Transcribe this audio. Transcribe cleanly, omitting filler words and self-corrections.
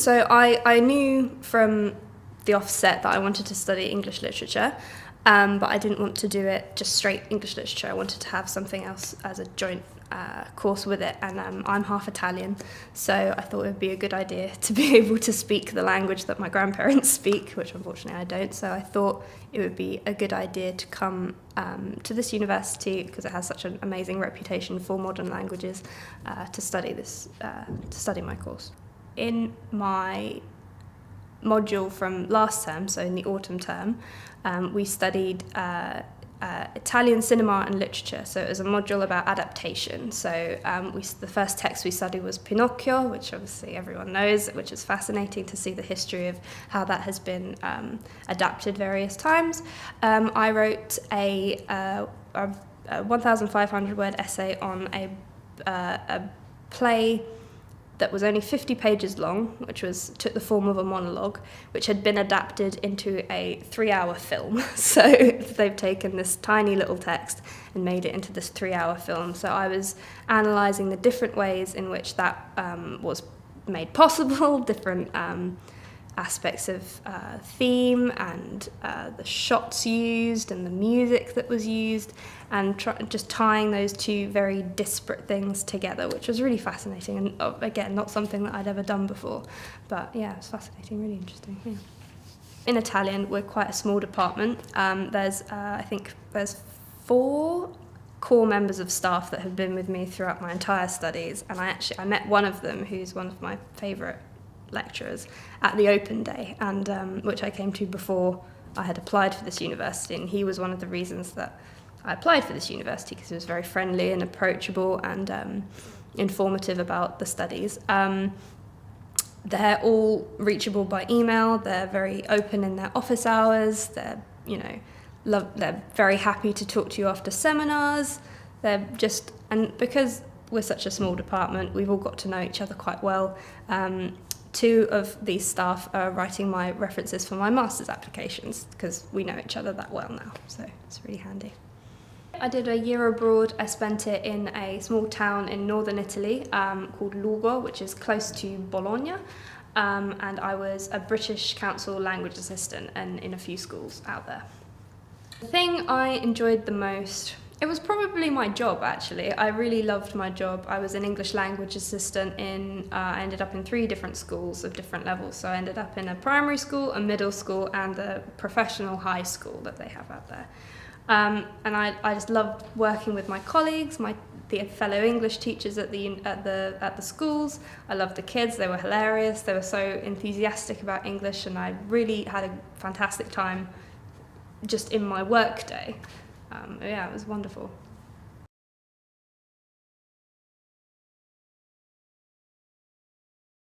So I knew from the offset that I wanted to study English literature, but I didn't want to do it just straight English literature. I wanted to have something else as a joint course with it, and I'm half Italian, so I thought it would be a good idea to be able to speak the language that my grandparents speak, which unfortunately I don't, so I thought it would be a good idea to come to this university, because it has such an amazing reputation for modern languages, to study my course. In my module from last term, so in the autumn term, we studied Italian cinema and literature. So it was a module about adaptation. So the first text we studied was Pinocchio, which obviously everyone knows, which is fascinating to see the history of how that has been adapted various times. I wrote a 1,500 word essay on a play that was only 50 pages long, which took the form of a monologue, which had been adapted into a 3-hour film. So they've taken this tiny little text and made it into this 3-hour film. So I was analysing the different ways in which that was made possible, different aspects of theme and the shots used and the music that was used, and just tying those two very disparate things together, which was really fascinating, and again, not something that I'd ever done before, but yeah, it was fascinating, really interesting. Yeah. In Italian, we're quite a small department. I think there's 4 core members of staff that have been with me throughout my entire studies, and I met one of them, who's one of my favourite lecturers, at the open day, and which I came to before I had applied for this university, and he was one of the reasons that I applied for this university, because he was very friendly and approachable and informative about the studies. They're all reachable by email. They're very open in their office hours. They're they're very happy to talk to you after seminars. And because we're such a small department, we've all got to know each other quite well. 2 of these staff are writing my references for my master's applications, because we know each other that well now, so it's really handy. I did a year abroad. I spent it in a small town in northern Italy called Lugo, which is close to Bologna, and I was a British Council language assistant and in a few schools out there. The thing I enjoyed the most, it was probably my job, actually. I really loved my job. I was an English language assistant I ended up in 3 different schools of different levels. So I ended up in a primary school, a middle school, and a professional high school that they have out there. And I just loved working with my colleagues, the fellow English teachers at the schools. I loved the kids. They were hilarious. They were so enthusiastic about English, and I really had a fantastic time just in my work day. Yeah, it was wonderful.